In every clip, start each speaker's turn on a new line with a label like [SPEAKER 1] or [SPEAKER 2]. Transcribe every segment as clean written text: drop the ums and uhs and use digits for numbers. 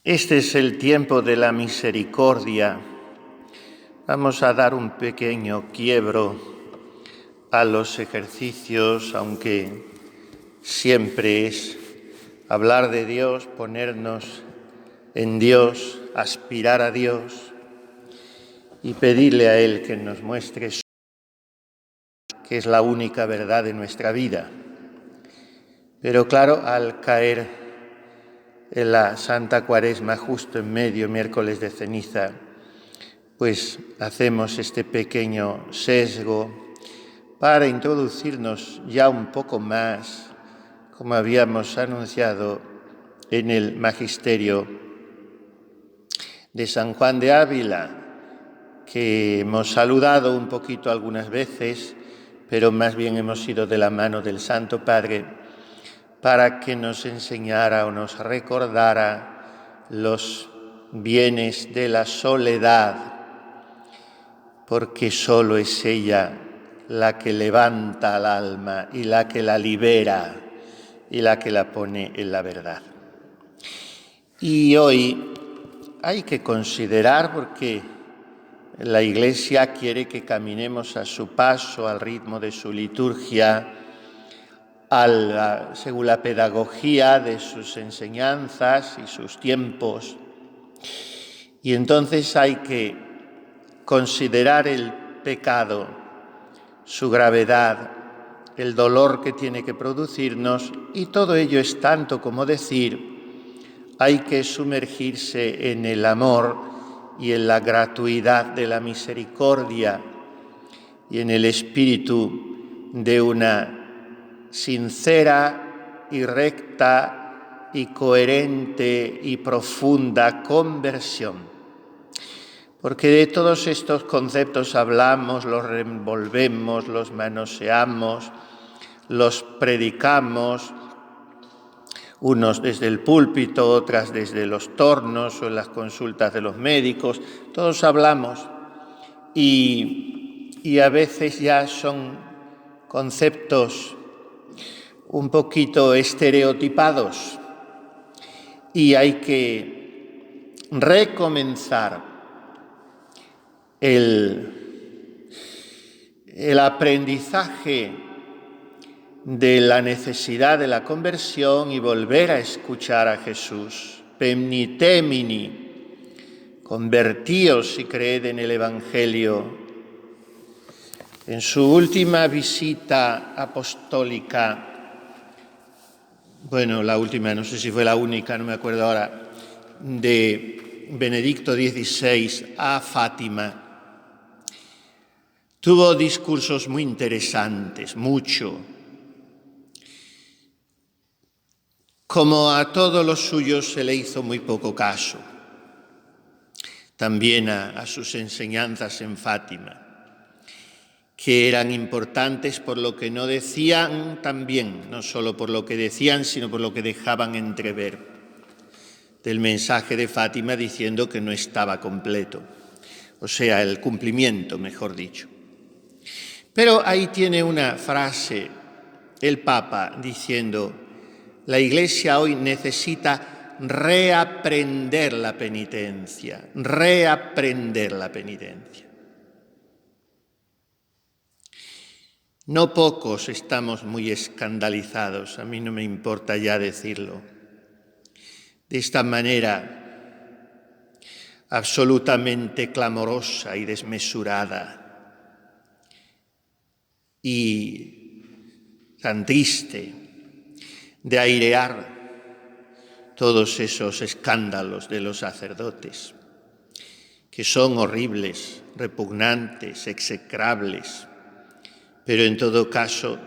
[SPEAKER 1] Este es el tiempo de la misericordia. Vamos a dar un pequeño quiebro a los ejercicios, aunque siempre es hablar de Dios, ponernos en Dios, aspirar a Dios y pedirle a Él que nos muestre que es la única verdad de nuestra vida. Pero claro, al caer en la Santa Cuaresma, justo en medio, miércoles de ceniza, pues hacemos este pequeño sesgo para introducirnos ya un poco más, como habíamos anunciado en el Magisterio de San Juan de Ávila, que hemos saludado un poquito algunas veces, pero más bien hemos ido de la mano del Santo Padre para que nos enseñara o nos recordara los bienes de la soledad, porque solo es ella la que levanta al alma y la que la libera y la que la pone en la verdad. Y hoy hay que considerar, porque la Iglesia quiere que caminemos a su paso, al ritmo de su liturgia, según la pedagogía de sus enseñanzas y sus tiempos. Y entonces hay que considerar el pecado, su gravedad, el dolor que tiene que producirnos, y todo ello es tanto como decir, hay que sumergirse en el amor y en la gratuidad de la misericordia y en el espíritu de una sincera y recta y coherente y profunda conversión. Porque de todos estos conceptos hablamos, los revolvemos, los manoseamos, los predicamos, unos desde el púlpito, otras desde los tornos o en las consultas de los médicos. Todos hablamos y a veces ya son conceptos un poquito estereotipados y hay que recomenzar el aprendizaje de la necesidad de la conversión y volver a escuchar a Jesús. Pennitemini, convertíos y creed en el Evangelio. En su última visita apostólica, la última, no sé si fue la única, no me acuerdo ahora, de Benedicto XVI a Fátima, tuvo discursos muy interesantes, mucho. Como a todos los suyos se le hizo muy poco caso, también a sus enseñanzas en Fátima, que eran importantes por lo que no decían también, no solo por lo que decían, sino por lo que dejaban entrever del mensaje de Fátima, diciendo que no estaba completo, o sea, el cumplimiento, mejor dicho. Pero ahí tiene una frase el Papa diciendo: la Iglesia hoy necesita reaprender la penitencia, reaprender la penitencia. No pocos estamos muy escandalizados, a mí no me importa ya decirlo, de esta manera absolutamente clamorosa y desmesurada y tan triste de airear todos esos escándalos de los sacerdotes, que son horribles, repugnantes, execrables, pero en todo caso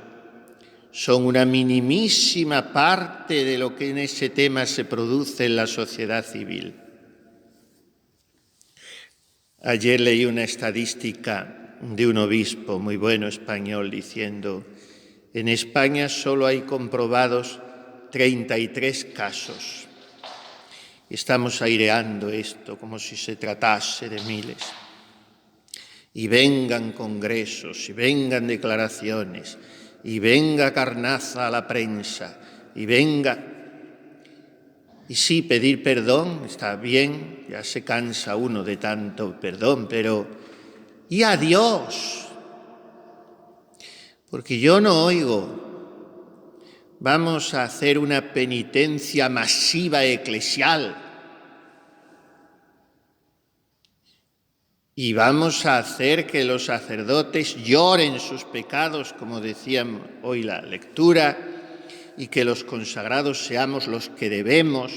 [SPEAKER 1] son una minimísima parte de lo que en ese tema se produce en la sociedad civil. Ayer leí una estadística de un obispo muy bueno español diciendo: en España solo hay comprobados 33 casos. Estamos aireando esto como si se tratase de miles. Y vengan congresos, y vengan declaraciones, y venga carnaza a la prensa, y venga. Y sí, pedir perdón está bien, ya se cansa uno de tanto perdón, pero ¿y a Dios? Porque yo no oigo. Vamos a hacer una penitencia masiva eclesial y vamos a hacer que los sacerdotes lloren sus pecados, como decían hoy la lectura, y que los consagrados seamos los que debemos,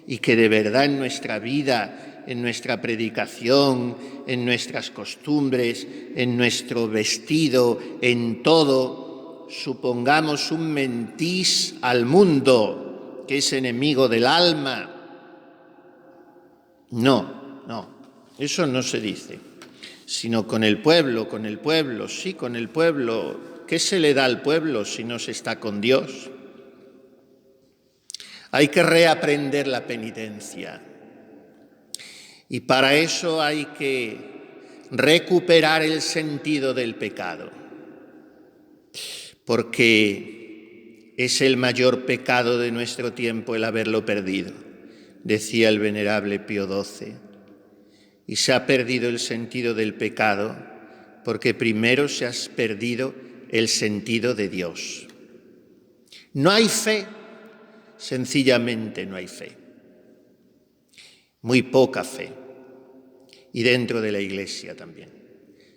[SPEAKER 1] y que de verdad en nuestra vida, en nuestra predicación, en nuestras costumbres, en nuestro vestido, en todo, supongamos un mentís al mundo, que es enemigo del alma. No, eso no se dice, sino con el pueblo, sí, con el pueblo. ¿Qué se le da al pueblo si no se está con Dios? Hay que reaprender la penitencia y para eso hay que recuperar el sentido del pecado, porque es el mayor pecado de nuestro tiempo el haberlo perdido, decía el venerable Pío XII. Y se ha perdido el sentido del pecado porque primero se ha perdido el sentido de Dios. No hay fe, sencillamente no hay fe. Muy poca fe. Y dentro de la Iglesia también.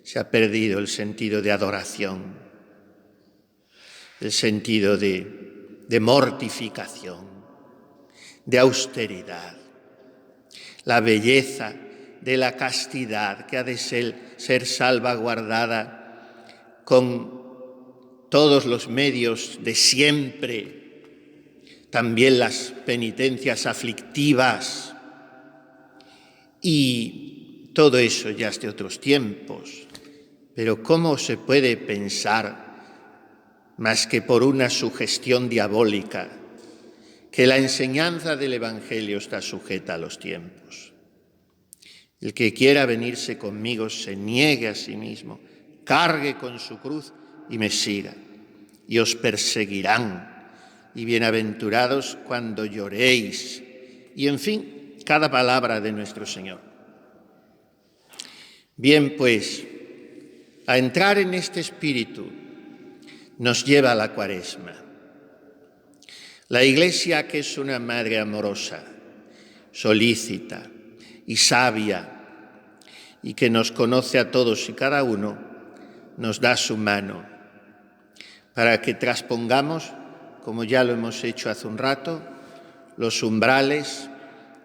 [SPEAKER 1] Se ha perdido el sentido de adoración, el sentido de mortificación, de austeridad, la belleza de la castidad que ha de ser salvaguardada con todos los medios de siempre, también las penitencias aflictivas, y todo eso ya es de otros tiempos. Pero ¿cómo se puede pensar, más que por una sugestión diabólica, que la enseñanza del Evangelio está sujeta a los tiempos? El que quiera venirse conmigo se niegue a sí mismo, cargue con su cruz y me siga. Y os perseguirán, y bienaventurados cuando lloréis. Y en fin, cada palabra de nuestro Señor. Bien, pues, a entrar en este espíritu nos lleva la Cuaresma. La Iglesia, que es una madre amorosa, solícita y sabia, y que nos conoce a todos y cada uno, nos da su mano para que traspongamos, como ya lo hemos hecho hace un rato, los umbrales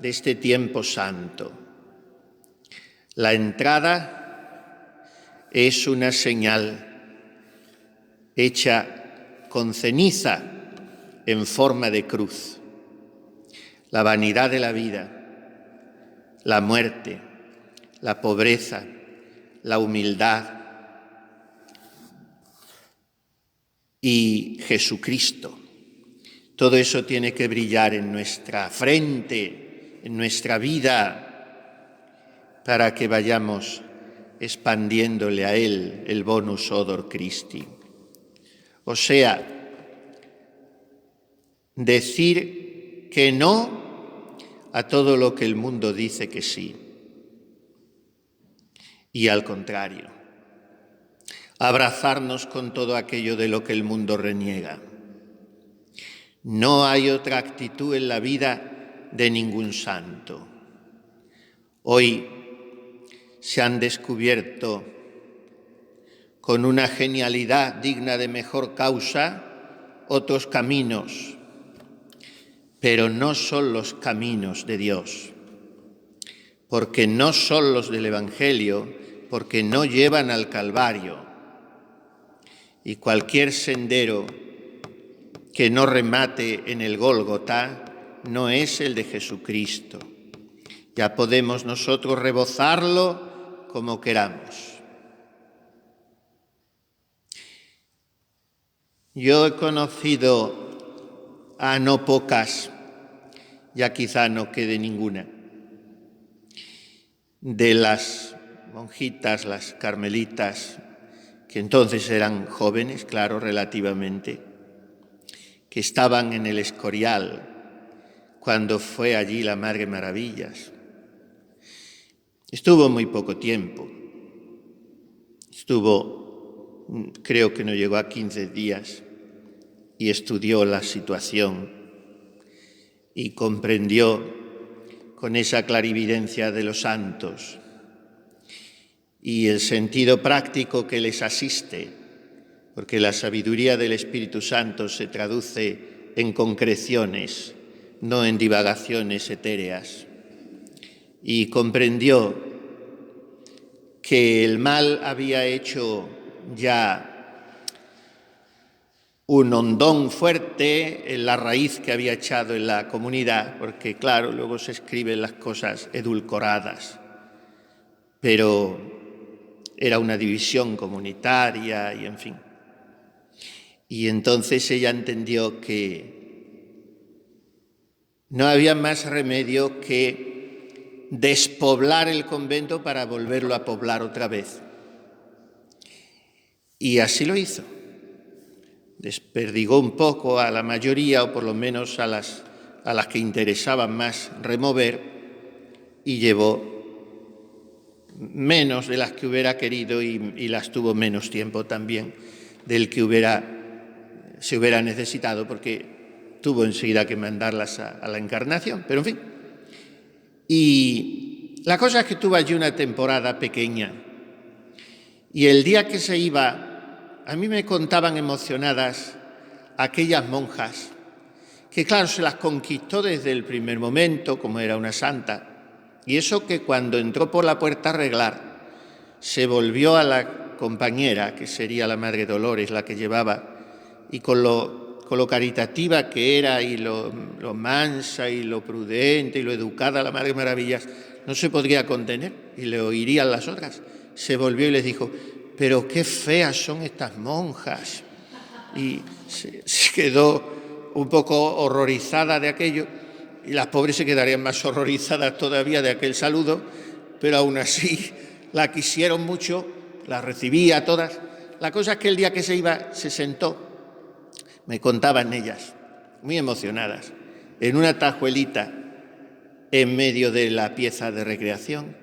[SPEAKER 1] de este tiempo santo. La entrada es una señal hecha con ceniza en forma de cruz. La vanidad de la vida, la muerte, la pobreza, la humildad y Jesucristo. Todo eso tiene que brillar en nuestra frente, en nuestra vida, para que vayamos expandiéndole a Él el bonus odor Christi. O sea, decir que no a todo lo que el mundo dice que sí. Y al contrario, abrazarnos con todo aquello de lo que el mundo reniega. No hay otra actitud en la vida de ningún santo. Hoy se han descubierto con una genialidad digna de mejor causa otros caminos, pero no son los caminos de Dios, porque no son los del Evangelio, porque no llevan al Calvario. Y cualquier sendero que no remate en el Gólgota no es el de Jesucristo. Ya podemos nosotros rebozarlo como queramos. Yo he conocido a no pocas, ya quizá no quede ninguna, de las monjitas, las carmelitas, que entonces eran jóvenes, claro, relativamente, que estaban en el Escorial cuando fue allí la Madre Maravillas. Estuvo muy poco tiempo. Creo que no llegó a 15 días, y estudió la situación y comprendió con esa clarividencia de los santos y el sentido práctico que les asiste, porque la sabiduría del Espíritu Santo se traduce en concreciones, no en divagaciones etéreas. Y comprendió que el mal había hecho ya un hondón fuerte en la raíz que había echado en la comunidad, porque claro, luego se escriben las cosas edulcoradas, pero era una división comunitaria y en fin. Y entonces ella entendió que no había más remedio que despoblar el convento para volverlo a poblar otra vez. Y así lo hizo. Desperdigó un poco a la mayoría, o por lo menos a las que interesaban más remover, y llevó menos de las que hubiera querido y las tuvo menos tiempo también del que se hubiera necesitado, porque tuvo enseguida que mandarlas a la Encarnación, pero en fin. Y la cosa es que tuvo allí una temporada pequeña, y el día que se iba, a mí me contaban emocionadas aquellas monjas, que claro, se las conquistó desde el primer momento, como era una santa, y eso que cuando entró por la puerta a arreglar, se volvió a la compañera, que sería la Madre Dolores, la que llevaba, y con lo caritativa que era, y lo mansa, y lo prudente, y lo educada la Madre Maravillas, no se podría contener, y le oirían las otras. Se volvió y les dijo: pero qué feas son estas monjas. Y se quedó un poco horrorizada de aquello, y las pobres se quedarían más horrorizadas todavía de aquel saludo, pero aún así la quisieron mucho, la recibía a todas. La cosa es que el día que se iba se sentó, me contaban ellas, muy emocionadas, en una tajuelita en medio de la pieza de recreación,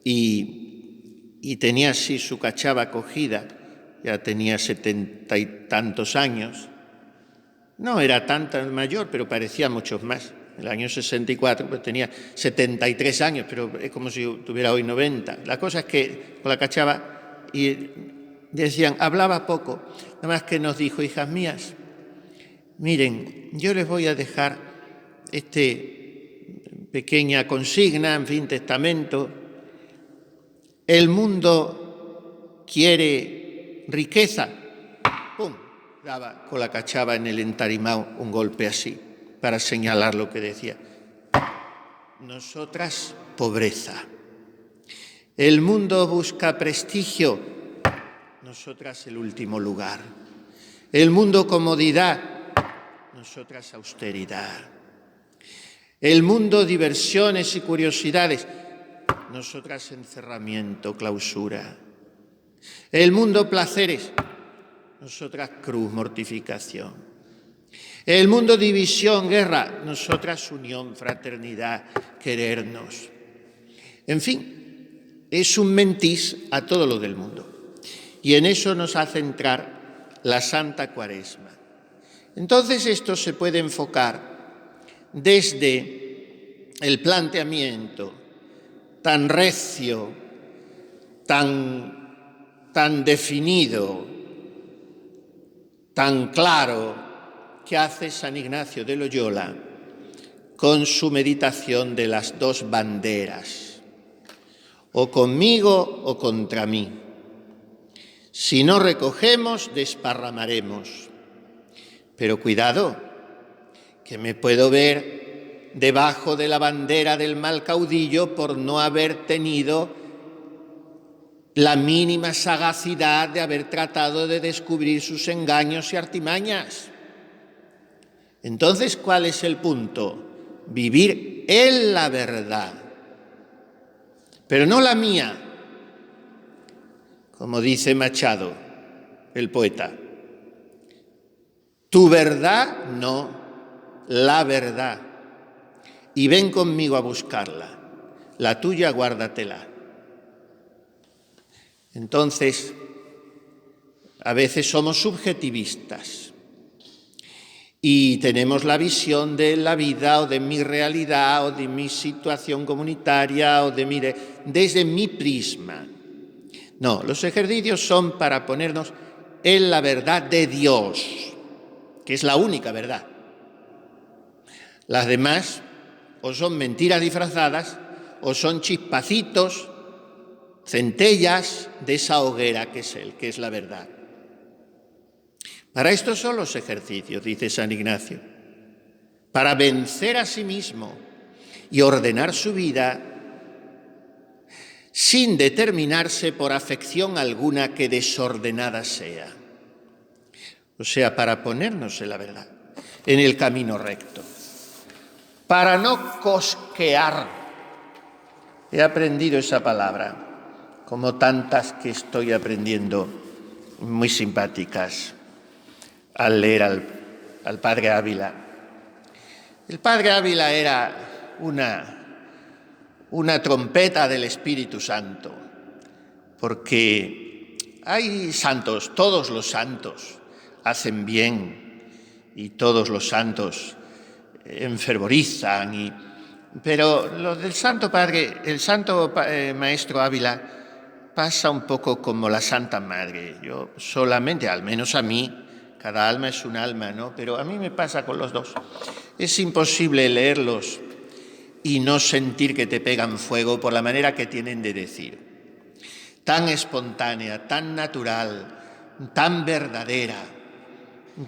[SPEAKER 1] y tenía así su cachava cogida, ya tenía 70 y tantos años. No era tan mayor, pero parecía muchos más. En el año 64 pues tenía 73 años, pero es como si tuviera hoy 90. La cosa es que con la cachava, y decían, hablaba poco, nada más que nos dijo: hijas mías, miren, yo les voy a dejar pequeña consigna, en fin, testamento. El mundo quiere riqueza. ¡Pum! Daba con la cachava en el entarimado un golpe así, para señalar lo que decía. Nosotras, pobreza. El mundo busca prestigio. Nosotras, el último lugar. El mundo, comodidad. Nosotras, austeridad. El mundo, diversiones y curiosidades. Nosotras, encerramiento, clausura. El mundo, placeres. Nosotras, cruz, mortificación. El mundo, división, guerra. Nosotras, unión, fraternidad, querernos. En fin, es un mentís a todo lo del mundo. Y en eso nos hace entrar la Santa Cuaresma. Entonces esto se puede enfocar desde el planteamiento tan recio, tan definido, tan claro que hace San Ignacio de Loyola con su meditación de las dos banderas, o conmigo o contra mí. Si no recogemos, desparramaremos. Pero cuidado, que me puedo ver debajo de la bandera del mal caudillo por no haber tenido la mínima sagacidad de haber tratado de descubrir sus engaños y artimañas. Entonces, ¿cuál es el punto? Vivir en la verdad, pero no la mía, como dice Machado, el poeta. Tu verdad, no, la verdad. y ven conmigo a buscarla. La tuya guárdatela. Entonces, a veces somos subjetivistas y tenemos la visión de la vida o de mi realidad o de mi situación comunitaria o desde mi prisma. No, los ejercicios son para ponernos en la verdad de Dios, que es la única verdad. Las demás o son mentiras disfrazadas o son chispacitos, centellas de esa hoguera que es Él, que es la verdad. Para esto son los ejercicios, dice San Ignacio, para vencer a sí mismo y ordenar su vida sin determinarse por afección alguna que desordenada sea. O sea, para ponernos en la verdad, en el camino recto, para no cosquear. He aprendido esa palabra, como tantas que estoy aprendiendo, muy simpáticas, al leer al padre Ávila. El padre Ávila era una trompeta del Espíritu Santo, porque hay santos, todos los santos hacen bien y todos los santos enfervorizan, pero lo del Santo Padre, el Santo Maestro Ávila pasa un poco como la Santa Madre. Yo solamente, al menos a mí, cada alma es un alma, ¿no? Pero a mí me pasa con los dos. Es imposible leerlos y no sentir que te pegan fuego por la manera que tienen de decir. Tan espontánea, tan natural, tan verdadera,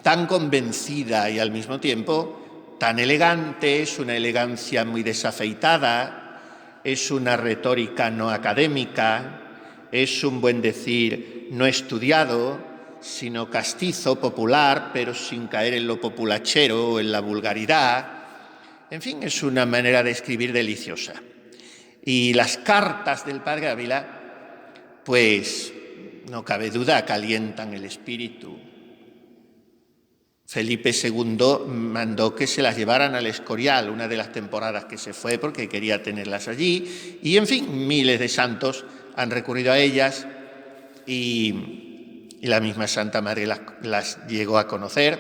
[SPEAKER 1] tan convencida y al mismo tiempo tan elegante, es una elegancia muy desafeitada, es una retórica no académica, es un buen decir no estudiado, sino castizo, popular, pero sin caer en lo populachero o en la vulgaridad. En fin, es una manera de escribir deliciosa. Y las cartas del padre Ávila, pues, no cabe duda, calientan el espíritu. Felipe II mandó que se las llevaran al Escorial, una de las temporadas que se fue porque quería tenerlas allí. Y, en fin, miles de santos han recurrido a ellas y la misma Santa Madre las llegó a conocer.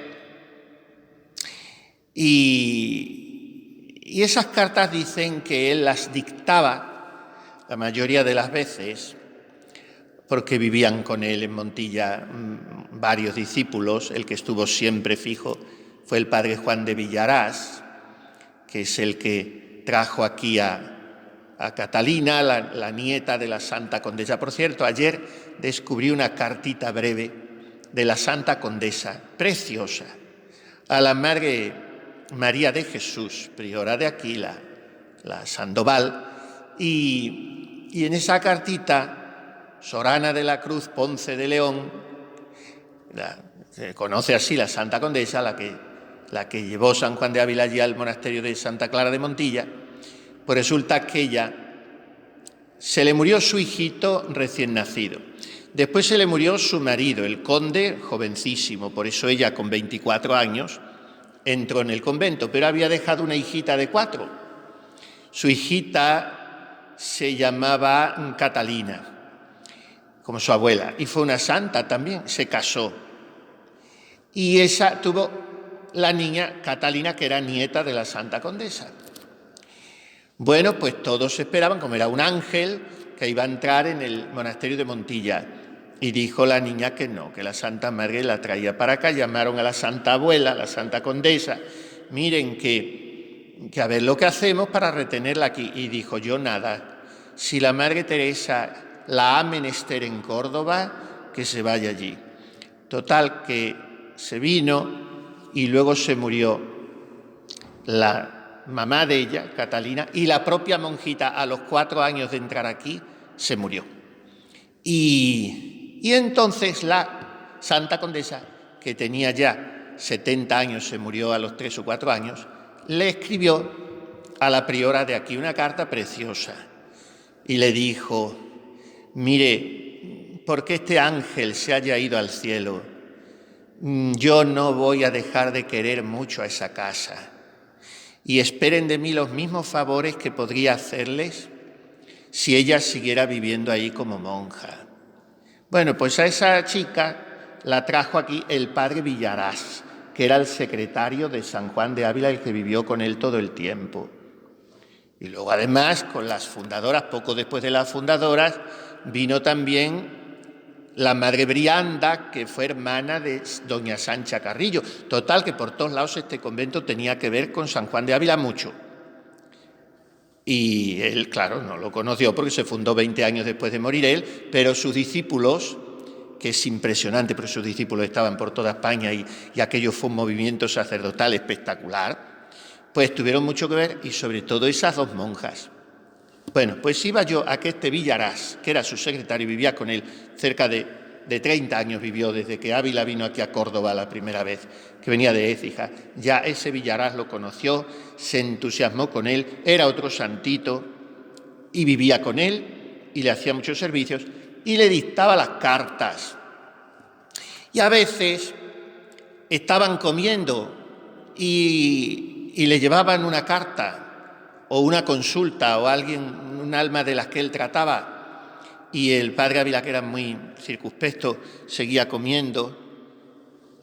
[SPEAKER 1] Y esas cartas dicen que él las dictaba la mayoría de las veces porque vivían con él en Montilla varios discípulos. El que estuvo siempre fijo fue el padre Juan de Villarás, que es el que trajo aquí a Catalina, la nieta de la Santa Condesa. Por cierto, ayer descubrí una cartita breve de la Santa Condesa, preciosa, a la Madre María de Jesús, priora de aquí, la Sandoval, y en esa cartita, Sorana de la Cruz Ponce de León, se conoce así la Santa Condesa, la que llevó San Juan de Ávila allí al monasterio de Santa Clara de Montilla. Pues resulta que ella se le murió su hijito recién nacido. Después se le murió su marido, el conde, jovencísimo, por eso ella con 24 años entró en el convento, pero había dejado una hijita de 4. Su hijita se llamaba Catalina, como su abuela, y fue una santa también, se casó. Y esa tuvo la niña Catalina, que era nieta de la Santa Condesa. Bueno, pues todos esperaban, como era un ángel, que iba a entrar en el monasterio de Montilla. Y dijo la niña que no, que la Santa Madre la traía para acá. Llamaron a la Santa Abuela, la Santa Condesa. Miren que a ver lo que hacemos para retenerla aquí. Y dijo, yo nada. Si la Madre Teresa la ha menester en Córdoba, que se vaya allí. Total, que se vino y luego se murió la mamá de ella, Catalina, y la propia monjita a los 4 años de entrar aquí se murió. Y entonces la Santa Condesa, que tenía ya 70 años, se murió a los 3 o 4 años, le escribió a la priora de aquí una carta preciosa y le dijo, mire, porque este ángel se haya ido al cielo, yo no voy a dejar de querer mucho a esa casa. y esperen de mí los mismos favores que podría hacerles si ella siguiera viviendo ahí como monja. Bueno, pues a esa chica la trajo aquí el padre Villarás, que era el secretario de San Juan de Ávila, el que vivió con él todo el tiempo. Y luego, además, con las fundadoras, poco después de las fundadoras, vino también la madre Brianda, que fue hermana de doña Sancha Carrillo. Total, que por todos lados este convento tenía que ver con San Juan de Ávila mucho. Y él, claro, no lo conoció porque se fundó 20 años después de morir él, pero sus discípulos, que es impresionante, porque sus discípulos estaban por toda España y aquello fue un movimiento sacerdotal espectacular, pues tuvieron mucho que ver, y sobre todo esas dos monjas. Bueno, pues iba yo a que este Villarás, que era su secretario, vivía con él cerca de 30 años, vivió desde que Ávila vino aquí a Córdoba la primera vez, que venía de Écija. Ya ese Villarás lo conoció, se entusiasmó con él, era otro santito, y vivía con él, y le hacía muchos servicios, y le dictaba las cartas. Y a veces estaban comiendo y le llevaban una carta o una consulta o alguien, un alma de las que él trataba, y el padre Ávila, que era muy circunspecto, seguía comiendo,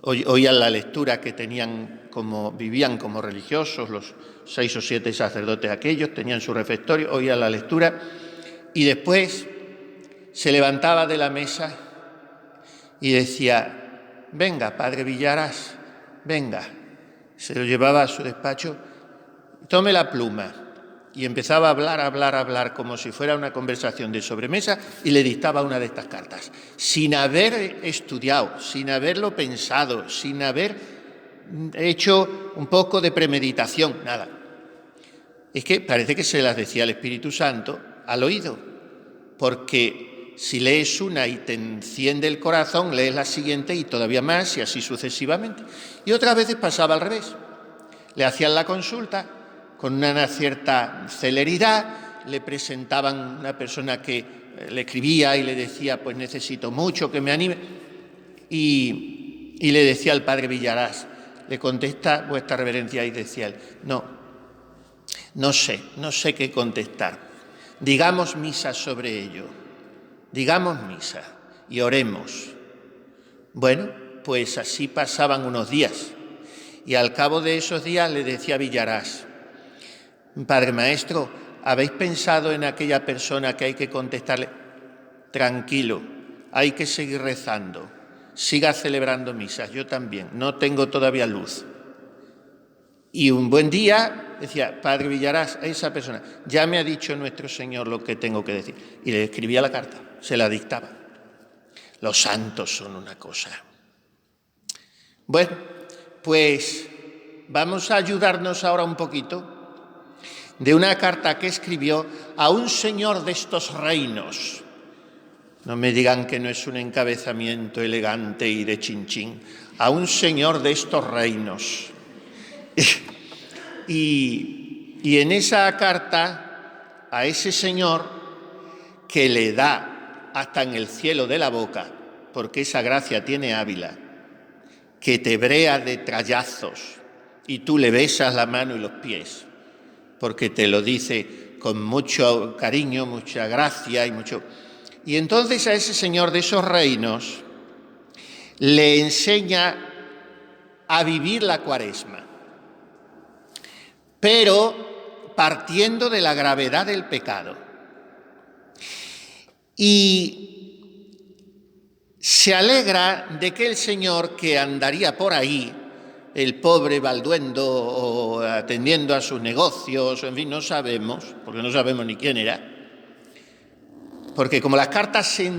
[SPEAKER 1] oían la lectura que tenían, como vivían como religiosos, los 6 o 7 sacerdotes aquellos, tenían su refectorio, oían la lectura, y después se levantaba de la mesa y decía: venga, padre Villarás, venga. Se lo llevaba a su despacho, tome la pluma, y empezaba a hablar, como si fuera una conversación de sobremesa, y le dictaba una de estas cartas, sin haber estudiado, sin haberlo pensado, sin haber hecho un poco de premeditación, nada. Es que parece que se las decía el Espíritu Santo al oído, porque si lees una y te enciende el corazón, lees la siguiente y todavía más, y así sucesivamente. Y otras veces pasaba al revés. Le hacían la consulta con una cierta celeridad, le presentaban una persona que le escribía y le decía: pues necesito mucho que me anime, y le decía al padre Villarás, le contesta vuestra reverencia, y decía él: no sé qué contestar, digamos misa sobre ello, digamos misa y oremos. Bueno, pues así pasaban unos días, y al cabo de esos días le decía Villarás: Padre Maestro, ¿habéis pensado en aquella persona que hay que contestarle? Tranquilo, hay que seguir rezando, siga celebrando misas, yo también, no tengo todavía luz. Y un buen día decía: Padre Villarás, a esa persona, ya me ha dicho nuestro Señor lo que tengo que decir. Y le escribía la carta, se la dictaba. Los santos son una cosa. Bueno, pues vamos a ayudarnos ahora un poquito de una carta que escribió a un señor de estos reinos. No me digan que no es un encabezamiento elegante y de chinchín. A un señor de estos reinos. Y en esa carta, a ese señor, que le da hasta en el cielo de la boca, porque esa gracia tiene Ávila, que te brea de trallazos y tú le besas la mano y los pies, porque te lo dice con mucho cariño, mucha gracia y mucho... Y entonces a ese señor de esos reinos le enseña a vivir la Cuaresma, pero partiendo de la gravedad del pecado. Y se alegra de que el señor, que andaría por ahí, el pobre Balduendo, o atendiendo a sus negocios, en fin, no sabemos, porque no sabemos ni quién era, porque como las cartas se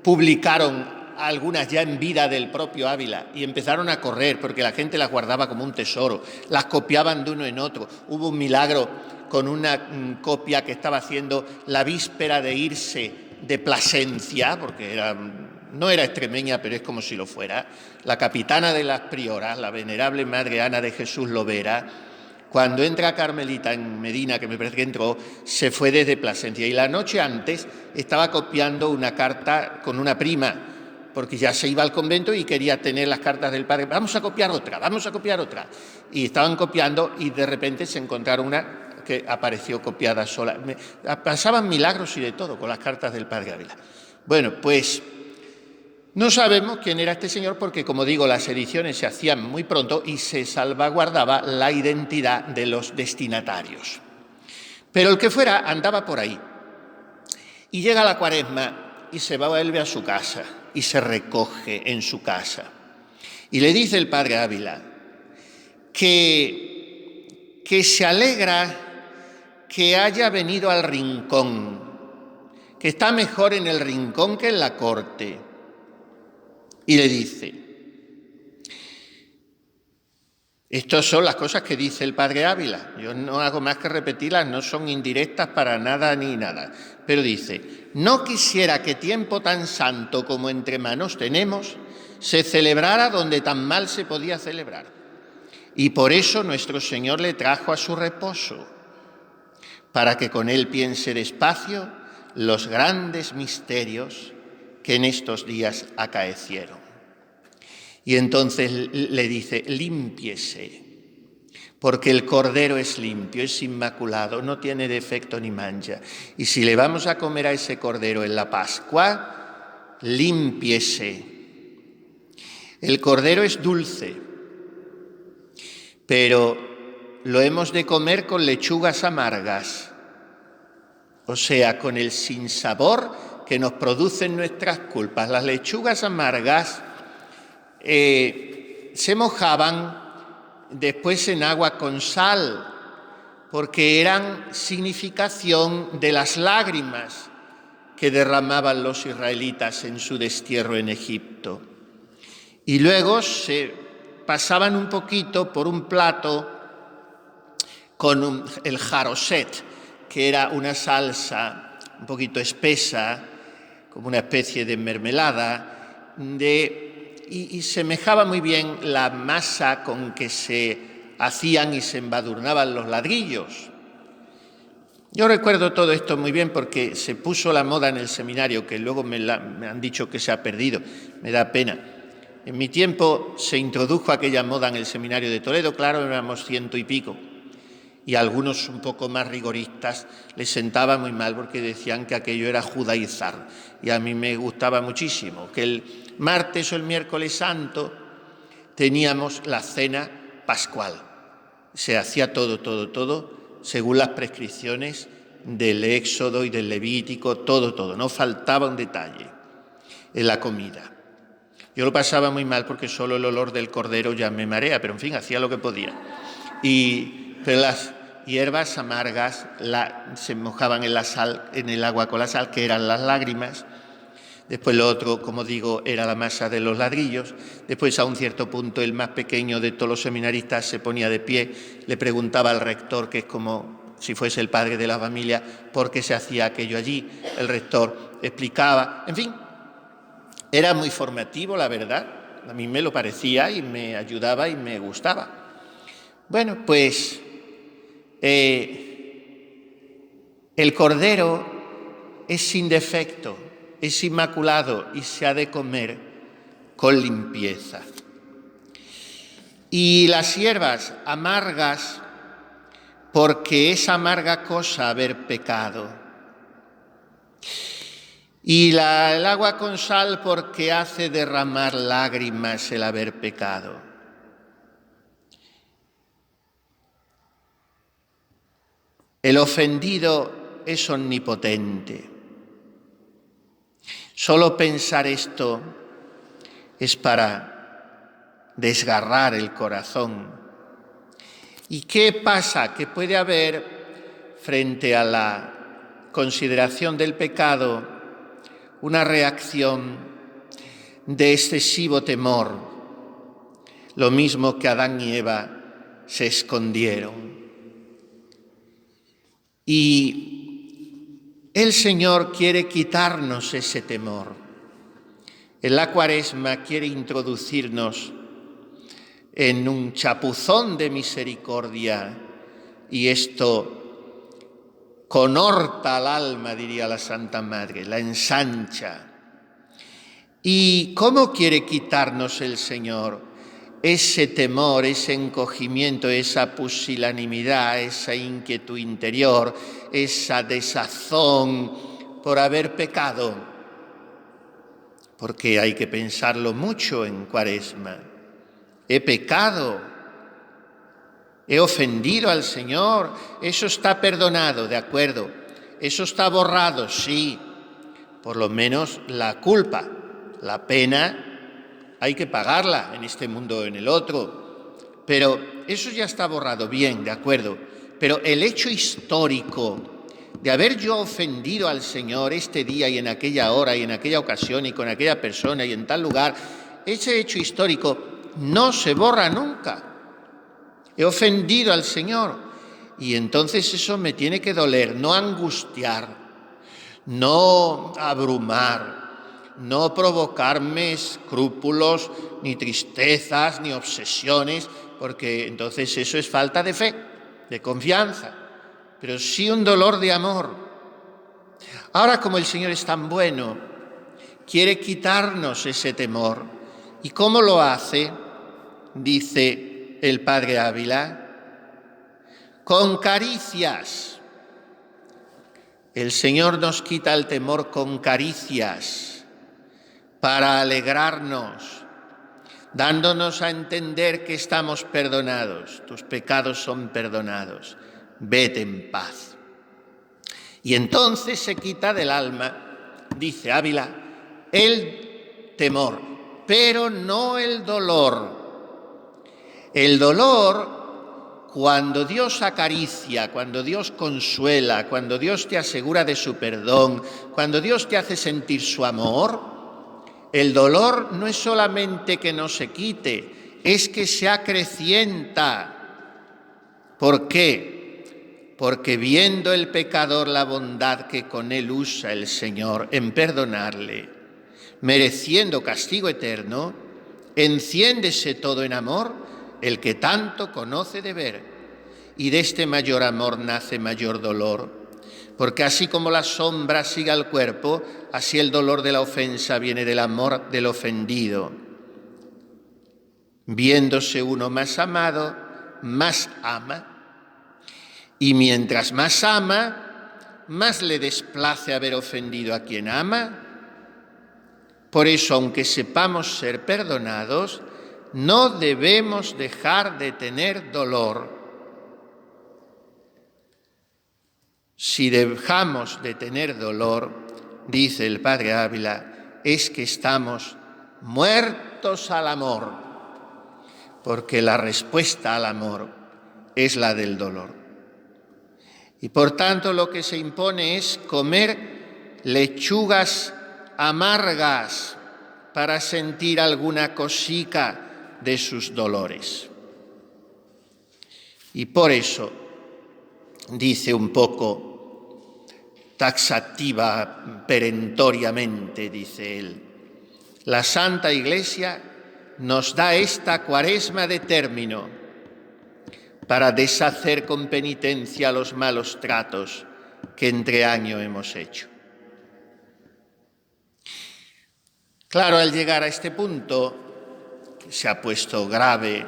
[SPEAKER 1] publicaron, algunas ya en vida del propio Ávila, y empezaron a correr porque la gente las guardaba como un tesoro, las copiaban de uno en otro. Hubo un milagro con una copia que estaba haciendo la víspera de irse de Plasencia, porque no era extremeña, pero es como si lo fuera, la capitana de las prioras, la venerable Madre Ana de Jesús Lovera, cuando entra Carmelita en Medina, que me parece que entró, se fue desde Plasencia, y la noche antes estaba copiando una carta con una prima, porque ya se iba al convento y quería tener las cartas del padre. Vamos a copiar otra, vamos a copiar otra. Y estaban copiando y de repente se encontraron una que apareció copiada sola. Pasaban milagros y de todo con las cartas del padre Ávila. Bueno, pues no sabemos quién era este señor porque, como digo, las ediciones se hacían muy pronto y se salvaguardaba la identidad de los destinatarios. Pero el que fuera andaba por ahí y llega la Cuaresma y se vuelve a su casa y se recoge en su casa. Y le dice el padre Ávila que se alegra que haya venido al rincón, que está mejor en el rincón que en la corte. Y le dice, estas son las cosas que dice el padre Ávila, yo no hago más que repetirlas, no son indirectas para nada ni nada, pero dice, no quisiera que tiempo tan santo como entre manos tenemos se celebrara donde tan mal se podía celebrar, y por eso nuestro Señor le trajo a su reposo, para que con él piense despacio los grandes misterios que en estos días acaecieron. Y entonces le dice, límpiese, porque el Cordero es limpio, es inmaculado, no tiene defecto ni mancha. Y si le vamos a comer a ese Cordero en la Pascua, límpiese. El Cordero es dulce, pero lo hemos de comer con lechugas amargas, o sea, con el sinsabor que nos producen nuestras culpas. Las lechugas amargas se mojaban después en agua con sal, porque eran significación de las lágrimas que derramaban los israelitas en su destierro en Egipto. Y luego se pasaban un poquito por un plato con el jaroset, que era una salsa un poquito espesa, como una especie de mermelada, y semejaba muy bien la masa con que se hacían y se embadurnaban los ladrillos. Yo recuerdo todo esto muy bien porque se puso la moda en el seminario, que luego me han dicho que se ha perdido, me da pena. En mi tiempo se introdujo aquella moda en el seminario de Toledo, claro, éramos 100 y pico, y algunos un poco más rigoristas les sentaba muy mal porque decían que aquello era judaizar, y a mí me gustaba muchísimo, que el martes o el miércoles santo teníamos la cena pascual. Se hacía todo, según las prescripciones del Éxodo y del Levítico, todo, no faltaba un detalle en la comida. Yo lo pasaba muy mal porque solo el olor del cordero ya me marea, pero en fin, hacía lo que podía. Pero las hierbas amargas se mojaban en la sal, en el agua con la sal, que eran las lágrimas. Después lo otro, como digo, era la masa de los ladrillos. Después, a un cierto punto, el más pequeño de todos los seminaristas se ponía de pie, le preguntaba al rector, que es como si fuese el padre de la familia, por qué se hacía aquello allí. El rector explicaba, en fin, era muy formativo, la verdad. A mí me lo parecía y me ayudaba y me gustaba. Bueno, pues el Cordero es sin defecto, es inmaculado y se ha de comer con limpieza. Y las hierbas amargas, porque es amarga cosa haber pecado. Y el agua con sal, porque hace derramar lágrimas el haber pecado. El ofendido es omnipotente. Solo pensar esto es para desgarrar el corazón. ¿Y qué pasa? Que puede haber, frente a la consideración del pecado, una reacción de excesivo temor, lo mismo que Adán y Eva se escondieron. Y el Señor quiere quitarnos ese temor. En la Cuaresma quiere introducirnos en un chapuzón de misericordia, y esto conhorta al alma, diría la Santa Madre, la ensancha. ¿Y cómo quiere quitarnos el Señor ese temor, ese encogimiento, esa pusilanimidad, esa inquietud interior, esa desazón por haber pecado? Porque hay que pensarlo mucho en Cuaresma. He pecado, he ofendido al Señor, eso está perdonado, de acuerdo. Eso está borrado, sí. Por lo menos la culpa, la pena, hay que pagarla en este mundo o en el otro. Pero eso ya está borrado, bien, de acuerdo. Pero el hecho histórico de haber yo ofendido al Señor este día y en aquella hora y en aquella ocasión y con aquella persona y en tal lugar, ese hecho histórico no se borra nunca. He ofendido al Señor y entonces eso me tiene que doler, no angustiar, no abrumar, no provocarme escrúpulos, ni tristezas, ni obsesiones, porque entonces eso es falta de fe, de confianza, pero sí un dolor de amor. Ahora, como el Señor es tan bueno, quiere quitarnos ese temor. ¿Y cómo lo hace? Dice el Padre Ávila, con caricias. El Señor nos quita el temor con caricias para alegrarnos, dándonos a entender que estamos perdonados. Tus pecados son perdonados. Vete en paz. Y entonces se quita del alma, dice Ávila, el temor, pero no el dolor. El dolor, cuando Dios acaricia, cuando Dios consuela, cuando Dios te asegura de su perdón, cuando Dios te hace sentir su amor, el dolor no es solamente que no se quite, es que se acrecienta. ¿Por qué? Porque viendo el pecador la bondad que con él usa el Señor en perdonarle, mereciendo castigo eterno, enciéndese todo en amor el que tanto conoce de ver, y de este mayor amor nace mayor dolor, porque así como la sombra sigue al cuerpo, así el dolor de la ofensa viene del amor del ofendido. Viéndose uno más amado, más ama, y mientras más ama, más le desplace haber ofendido a quien ama. Por eso, aunque sepamos ser perdonados, no debemos dejar de tener dolor. Si dejamos de tener dolor, dice el Padre Ávila, es que estamos muertos al amor, porque la respuesta al amor es la del dolor. Y por tanto lo que se impone es comer lechugas amargas para sentir alguna cosica de sus dolores. Y por eso dice un poco taxativa, perentoriamente, dice él, la Santa Iglesia nos da esta Cuaresma de término para deshacer con penitencia los malos tratos que entre año hemos hecho. Claro, al llegar a este punto, se ha puesto grave,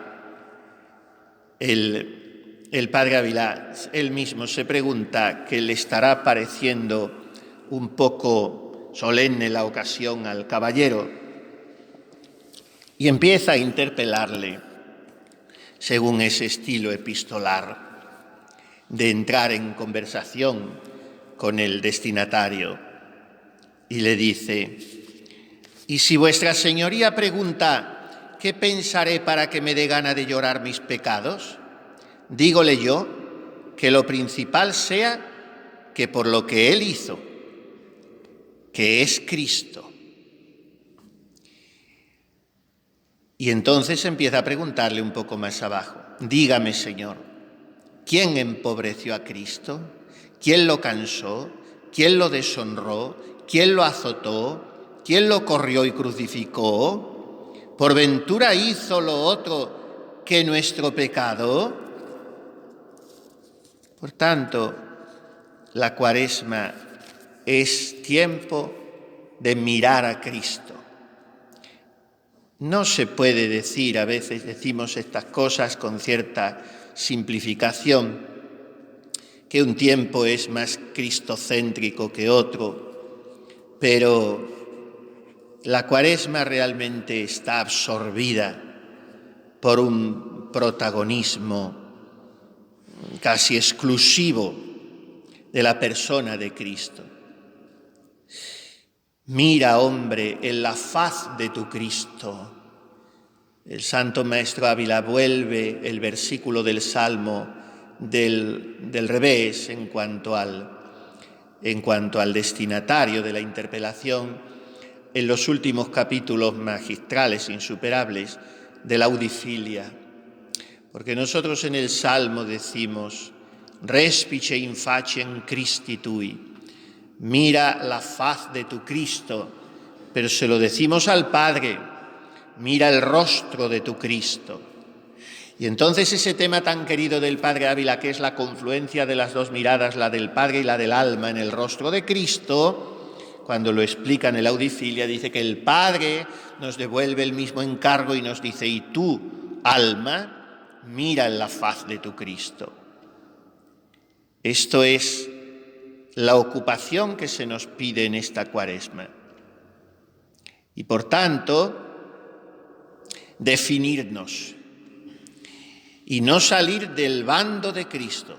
[SPEAKER 1] el Padre Ávila, él mismo se pregunta que le estará pareciendo un poco solemne la ocasión al caballero y empieza a interpelarle según ese estilo epistolar de entrar en conversación con el destinatario, y le dice, «Y si vuestra señoría pregunta, ¿qué pensaré para que me dé gana de llorar mis pecados? Dígole yo que lo principal sea que por lo que él hizo, que es Cristo». Y entonces empieza a preguntarle un poco más abajo, dígame, Señor, ¿quién empobreció a Cristo? ¿Quién lo cansó? ¿Quién lo deshonró? ¿Quién lo azotó? ¿Quién lo corrió y crucificó? ¿Por ventura hizo lo otro que nuestro pecado? Por tanto, la Cuaresma es tiempo de mirar a Cristo, No se puede decir, a veces decimos estas cosas con cierta simplificación, que un tiempo es más cristocéntrico que otro, pero la Cuaresma realmente está absorbida por un protagonismo casi exclusivo de la persona de Cristo. Mira, hombre, en la faz de tu Cristo. El Santo Maestro Ávila vuelve el versículo del Salmo del revés en cuanto al destinatario de la interpelación en los últimos capítulos magistrales, insuperables, de la Audifilia. Porque nosotros en el Salmo decimos, respice in facem Christi tui, mira la faz de tu Cristo, pero se lo decimos al Padre, mira el rostro de tu Cristo. Y entonces ese tema tan querido del Padre Ávila, que es la confluencia de las dos miradas, la del Padre y la del alma en el rostro de Cristo, cuando lo explica en el Audifilia, dice que el Padre nos devuelve el mismo encargo y nos dice, y tú, alma, mira en la faz de tu Cristo. Esto es la ocupación que se nos pide en esta Cuaresma. Y por tanto, definirnos y no salir del bando de Cristo,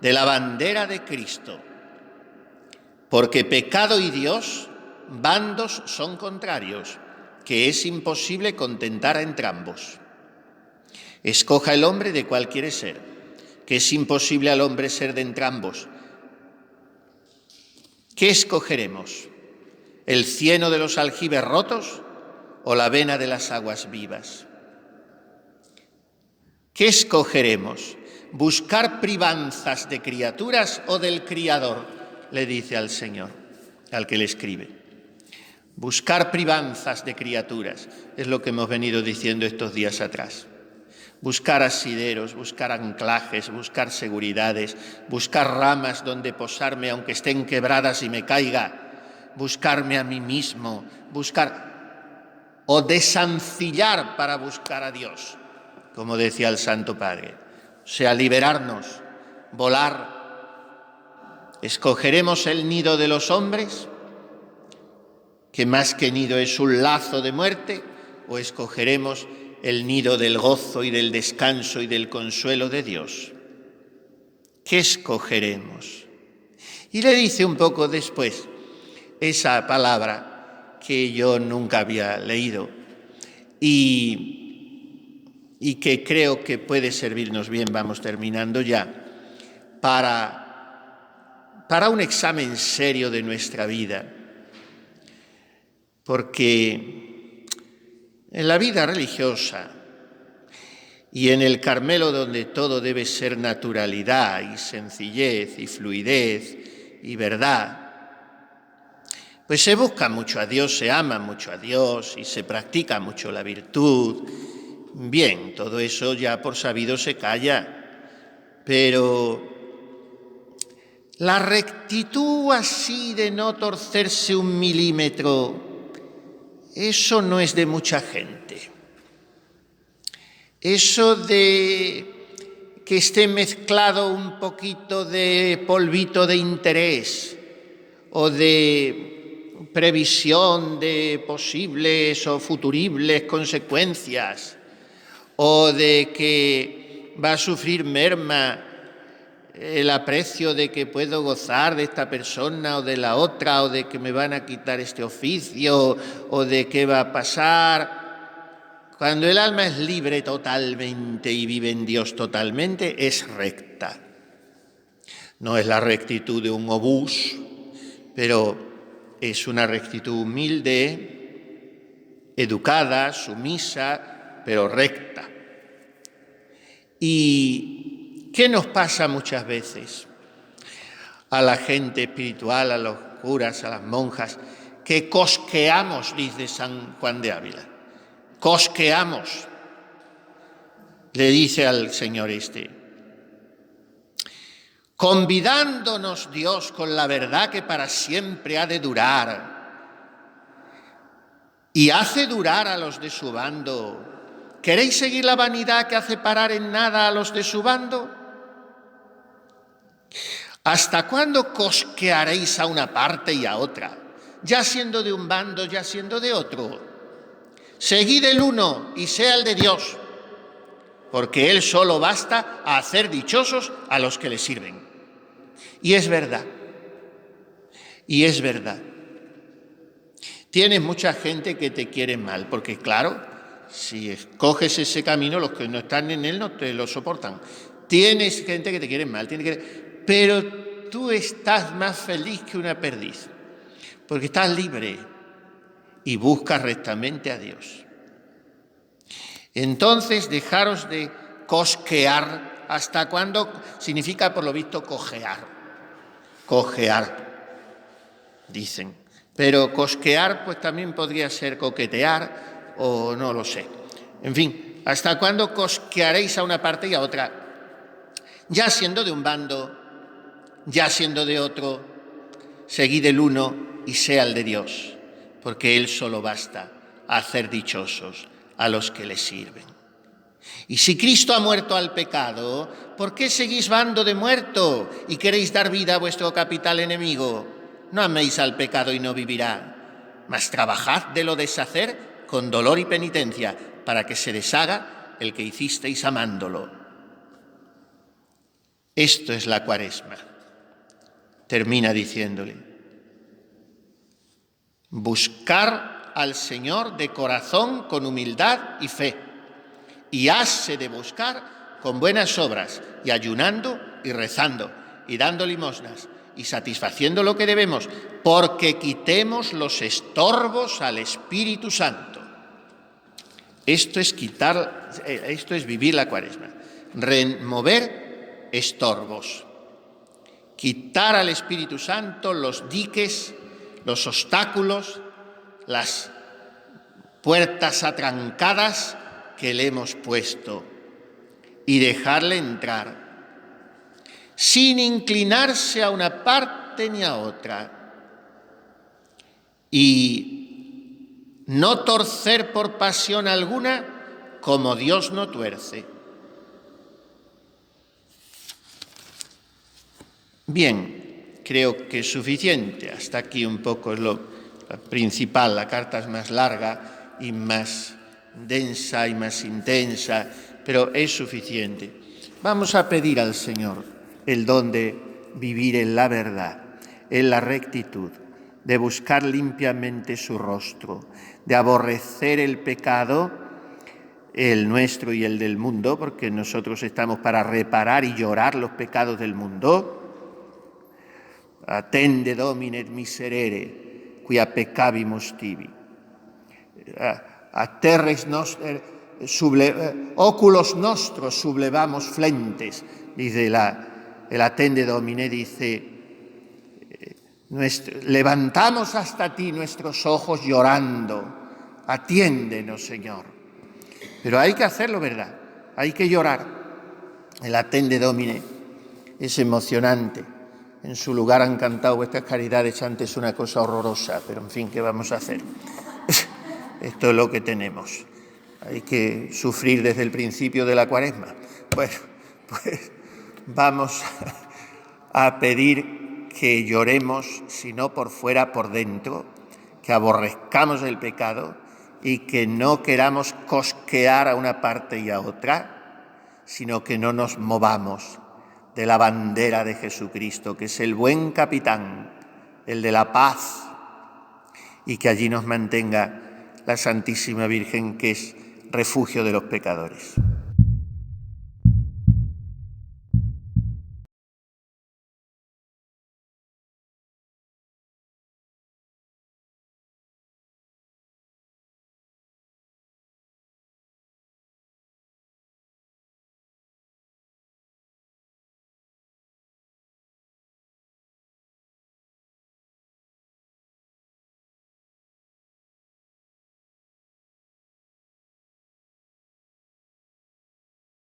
[SPEAKER 1] de la bandera de Cristo, porque pecado y Dios, bandos son contrarios, que es imposible contentar a entrambos. Escoja el hombre de cuál quiere ser, que es imposible al hombre ser de entrambos. ¿Qué escogeremos? ¿El cieno de los aljibes rotos o la vena de las aguas vivas? ¿Qué escogeremos? ¿Buscar privanzas de criaturas o del Criador? Le dice al Señor, al que le escribe. Buscar privanzas de criaturas, es lo que hemos venido diciendo estos días atrás. Buscar asideros, buscar anclajes, buscar seguridades, buscar ramas donde posarme aunque estén quebradas y me caiga, buscarme a mí mismo, o desancillar para buscar a Dios, como decía el Santo Padre, o sea, liberarnos, volar. ¿Escogeremos el nido de los hombres, que más que nido es un lazo de muerte, o escogeremos el nido del gozo y del descanso y del consuelo de Dios? ¿Qué escogeremos? Y le dice un poco después esa palabra que yo nunca había leído y que creo que puede servirnos bien, vamos terminando ya, para un examen serio de nuestra vida. Porque en la vida religiosa y en el Carmelo, donde todo debe ser naturalidad y sencillez y fluidez y verdad, pues se busca mucho a Dios, se ama mucho a Dios y se practica mucho la virtud. Bien, todo eso ya por sabido se calla, pero la rectitud así de no torcerse un milímetro, eso no es de mucha gente. Eso de que esté mezclado un poquito de polvito de interés o de previsión de posibles o futuribles consecuencias, o de que va a sufrir merma el aprecio de que puedo gozar de esta persona o de la otra, o de que me van a quitar este oficio, o de qué va a pasar. Cuando el alma es libre totalmente y vive en Dios totalmente, es recta. No es la rectitud de un obús, pero es una rectitud humilde, educada, sumisa, pero recta. ¿Y qué nos pasa muchas veces a la gente espiritual, a los curas, a las monjas? Que cosqueamos, dice San Juan de Ávila. Cosqueamos, le dice al Señor convidándonos Dios con la verdad que para siempre ha de durar. y hace durar a los de su bando. ¿Queréis seguir la vanidad que hace parar en nada a los de su bando? ¿Hasta cuándo cosquearéis a una parte y a otra, ya siendo de un bando, ya siendo de otro? Seguid el uno y sea el de Dios, porque Él solo basta a hacer dichosos a los que le sirven. Y es verdad, Tienes mucha gente que te quiere mal, porque claro, si escoges ese camino, los que no están en él no te lo soportan. Tienes gente que te quiere mal, pero tú estás más feliz que una perdiz, porque estás libre y buscas rectamente a Dios. Entonces, dejaros de cosquear. ¿Hasta cuándo? Significa, por lo visto, cojear. Cojear, dicen. Pero cosquear, pues también podría ser coquetear o no lo sé. En fin, ¿hasta cuándo cosquearéis a una parte y a otra? Ya siendo de un bando, ya siendo de otro, seguid el uno y sea el de Dios, porque Él solo basta a hacer dichosos a los que le sirven. Y si Cristo ha muerto al pecado, ¿por qué seguís bando de muerto y queréis dar vida a vuestro capital enemigo? No améis al pecado y no vivirá, mas trabajad de lo deshacer con dolor y penitencia, para que se deshaga el que hicisteis amándolo. Esto es la Cuaresma. Termina diciéndole: buscar al Señor de corazón con humildad y fe, y hase de buscar con buenas obras, y ayunando y rezando, y dando limosnas, y satisfaciendo lo que debemos, porque quitemos los estorbos al Espíritu Santo. Esto es vivir la Cuaresma, remover estorbos, quitar al Espíritu Santo los diques, los obstáculos, las puertas atrancadas que le hemos puesto, y dejarle entrar, sin inclinarse a una parte ni a otra, y no torcer por pasión alguna como Dios no tuerce. Bien, creo que es suficiente. Hasta aquí un poco es lo principal. La carta es más larga y más densa y más intensa, pero es suficiente. Vamos a pedir al Señor el don de vivir en la verdad, en la rectitud, de buscar limpiamente su rostro, de aborrecer el pecado, el nuestro y el del mundo, porque nosotros estamos para reparar y llorar los pecados del mundo. Attende Domine et miserere, quia peccavimus tibi. Atterres oculos nostros sublevamos flentes, dice el Attende Domine, dice, levantamos hasta ti nuestros ojos llorando, atiéndenos, Señor. Pero hay que hacerlo, ¿verdad? Hay que llorar. El Attende Domine es emocionante. En su lugar han cantado vuestras caridades antes una cosa horrorosa, pero en fin, ¿qué vamos a hacer? Esto es lo que tenemos. Hay que sufrir desde el principio de la Cuaresma. Bueno, pues vamos a pedir que lloremos, si no por fuera, por dentro, que aborrezcamos el pecado y que no queramos cosquear a una parte y a otra, sino que no nos movamos de la bandera de Jesucristo, que es el buen capitán, el de la paz, y que allí nos mantenga la Santísima Virgen, que es refugio de los pecadores.